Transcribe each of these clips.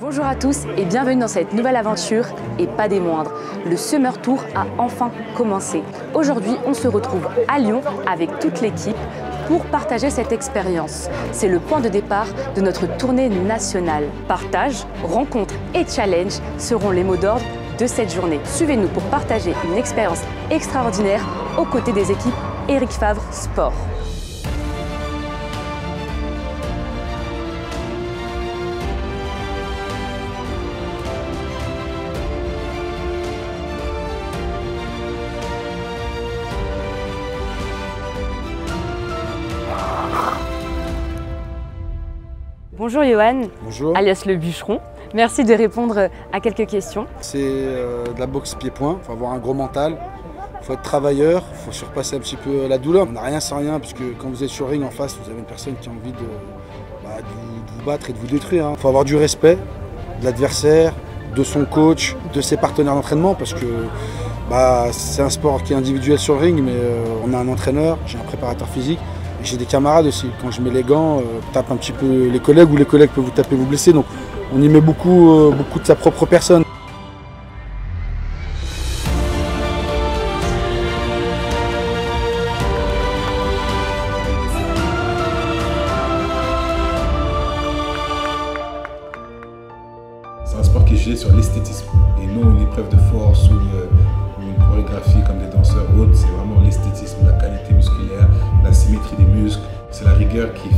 Bonjour à tous et bienvenue dans cette nouvelle aventure et pas des moindres. Le Summer Tour a enfin commencé. Aujourd'hui, on se retrouve à Lyon avec toute l'équipe pour partager cette expérience. C'est le point de départ de notre tournée nationale. Partage, rencontre et challenge seront les mots d'ordre de cette journée. Suivez-nous pour partager une expérience extraordinaire aux côtés des équipes Éric Favre Sport. Bonjour Johan, bonjour. Alias le bûcheron. Merci de répondre à quelques questions. C'est de la boxe pied-point, il faut avoir un gros mental, il faut être travailleur, il faut surpasser un petit peu la douleur. On n'a rien sans rien, puisque quand vous êtes sur le ring en face, vous avez une personne qui a envie de vous battre et de vous détruire. Il faut avoir du respect de l'adversaire, de son coach, de ses partenaires d'entraînement, parce que c'est un sport qui est individuel sur le ring, mais on a un entraîneur, j'ai un préparateur physique. J'ai des camarades aussi, quand je mets les gants, tape un petit peu les collègues ou les collègues peuvent vous taper, vous blesser, donc on y met beaucoup de sa propre personne. C'est un sport qui est jugé sur l'esthétisme et non une épreuve de force ou une chorégraphie comme des danseurs ou autres. C'est vraiment l'esthétisme, la qualité musculaire, la symétrie des muscles. C'est la rigueur qui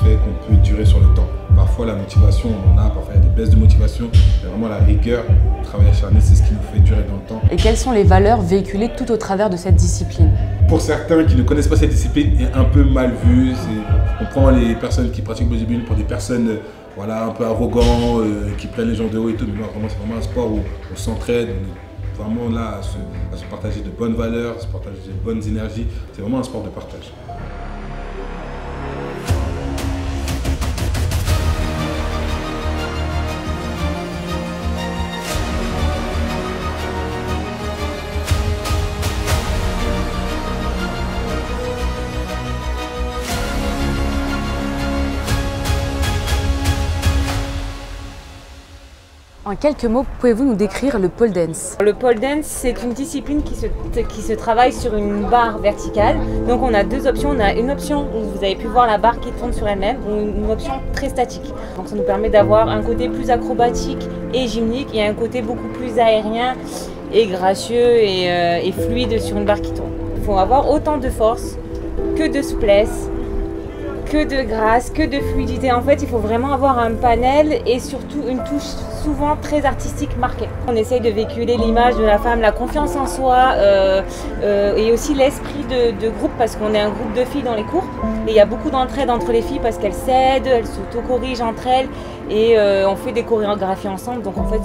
fait qu'on peut durer sur le temps. Parfois la motivation, on en a, parfois il y a des baisses de motivation, mais vraiment la rigueur, le travail acharné, c'est ce qui nous fait durer dans le temps. Et quelles sont les valeurs véhiculées tout au travers de cette discipline? Pour certains qui ne connaissent pas cette discipline, est un peu mal vue. On prend les personnes qui pratiquent le bodybuilding pour des personnes un peu arrogants, qui prennent les gens de haut et tout, mais moi, vraiment, c'est vraiment un sport où on s'entraide, on est vraiment là à se partager de bonnes valeurs, à se partager de bonnes énergies. C'est vraiment un sport de partage. En quelques mots, pouvez-vous nous décrire le pole dance? Le pole dance, c'est une discipline qui se travaille sur une barre verticale. Donc on a deux options. On a une option où vous avez pu voir la barre qui tourne sur elle-même, ou une option très statique. Donc ça nous permet d'avoir un côté plus acrobatique et gymnique et un côté beaucoup plus aérien et gracieux et fluide sur une barre qui tourne. Il faut avoir autant de force que de souplesse, que de grâce, que de fluidité. En fait, il faut vraiment avoir un panel et surtout une touche souvent très artistique marquée. On essaye de véhiculer l'image de la femme, la confiance en soi et aussi l'esprit de groupe, parce qu'on est un groupe de filles dans les cours. Et il y a beaucoup d'entraide entre les filles parce qu'elles s'aident, elles s'auto-corrigent entre elles et on fait des chorégraphies ensemble. Donc en fait,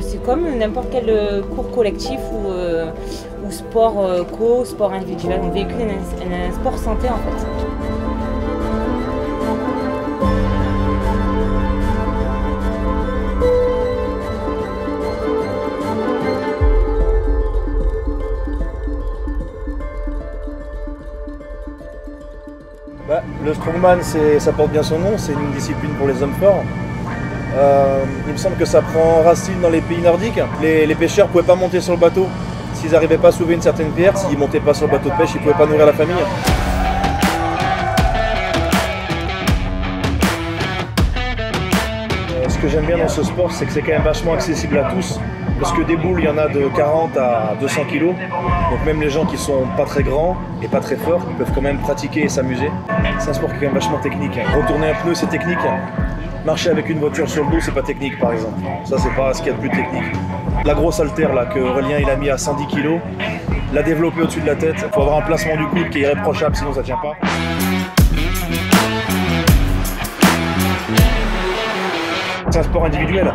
c'est comme n'importe quel cours collectif ou sport sport individuel. On véhicule un sport santé en fait. Le strongman, ça porte bien son nom, c'est une discipline pour les hommes forts. Il me semble que ça prend racine dans les pays nordiques. Les pêcheurs ne pouvaient pas monter sur le bateau. S'ils n'arrivaient pas à soulever une certaine pierre, s'ils ne montaient pas sur le bateau de pêche, ils ne pouvaient pas nourrir la famille. Ce que j'aime bien dans ce sport, c'est que c'est quand même vachement accessible à tous. Parce que des boules, il y en a de 40 à 200 kg. Donc même les gens qui sont pas très grands et pas très forts, ils peuvent quand même pratiquer et s'amuser. C'est un sport qui est quand même vachement technique. Retourner un pneu, c'est technique. Marcher avec une voiture sur le dos, c'est pas technique par exemple. Ça, c'est pas ce qu'il y a de plus technique. La grosse haltère là, que Aurélien il a mis à 110 kg, la développer au-dessus de la tête. Il faut avoir un placement du coude qui est irréprochable, sinon ça tient pas. C'est un sport individuel,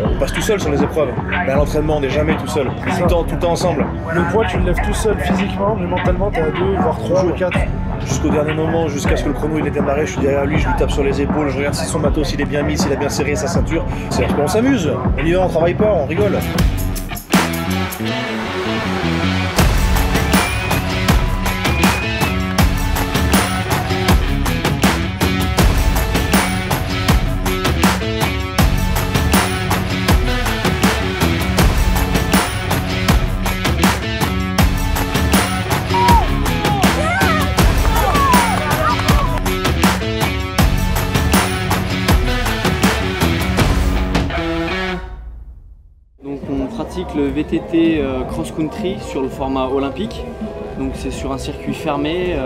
on passe tout seul sur les épreuves, mais à l'entraînement on n'est jamais tout seul, tout le temps ensemble. Le poids tu le lèves tout seul physiquement, mais mentalement t'es à 2, voire 3 ou 4. Jusqu'au dernier moment, jusqu'à ce que le chrono il ait démarré, je suis derrière lui, je lui tape sur les épaules, je regarde si son matos il est bien mis, s'il a bien serré sa ceinture. C'est parce qu'on s'amuse, on y va, on travaille pas, on rigole. cycle VTT cross-country sur le format olympique. Donc c'est sur un circuit fermé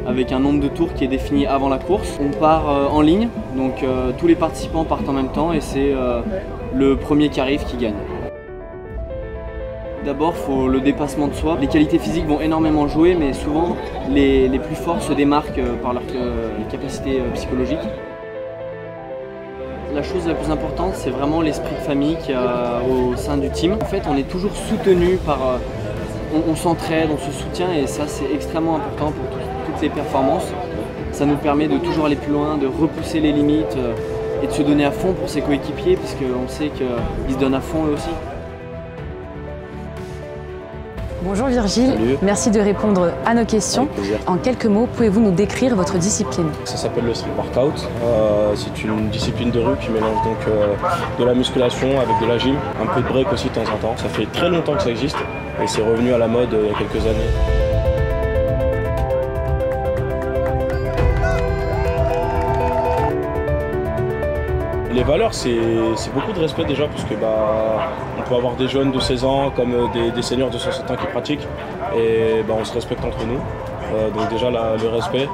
avec un nombre de tours qui est défini avant la course. On part en ligne, donc tous les participants partent en même temps et c'est le premier qui arrive qui gagne. D'abord, il faut le dépassement de soi. Les qualités physiques vont énormément jouer, mais souvent les plus forts se démarquent par leur capacité psychologique. La chose la plus importante, c'est vraiment l'esprit de famille qu'il y a au sein du team. En fait, on est toujours soutenu par... on s'entraide, on se soutient et ça, c'est extrêmement important pour toutes les performances. Ça nous permet de toujours aller plus loin, de repousser les limites et de se donner à fond pour ses coéquipiers, parce qu'on sait qu'ils se donnent à fond eux aussi. Bonjour Virgile, salut. Merci de répondre à nos questions. Avec plaisir. En quelques mots, pouvez-vous nous décrire votre discipline? Ça s'appelle le street workout. C'est une discipline de rue qui mélange donc de la musculation avec de la gym, un peu de break aussi de temps en temps. Ça fait très longtemps que ça existe et c'est revenu à la mode il y a quelques années. Les valeurs, c'est beaucoup de respect déjà, parce que on peut avoir des jeunes de 16 ans comme des seniors de 60 ans qui pratiquent, et on se respecte entre nous. Donc déjà le respect,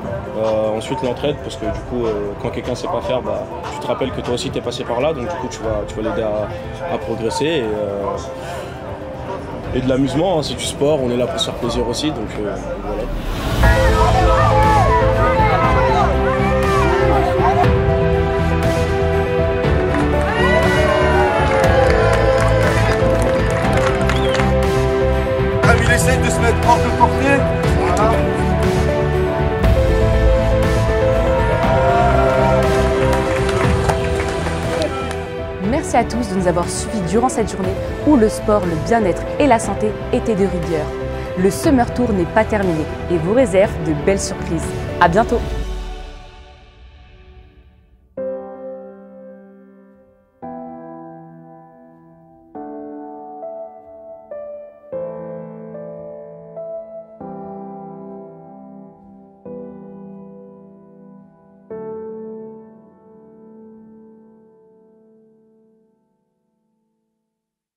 ensuite l'entraide, parce que du coup quand quelqu'un ne sait pas faire, tu te rappelles que toi aussi tu es passé par là, donc du coup tu vas l'aider à progresser. Et de l'amusement, hein, c'est du sport, on est là pour se faire plaisir aussi, donc voilà. Il essaye de se mettre hors de portée. Voilà. Merci à tous de nous avoir suivis durant cette journée où le sport, le bien-être et la santé étaient de rigueur. Le Summer Tour n'est pas terminé et vous réserve de belles surprises. À bientôt.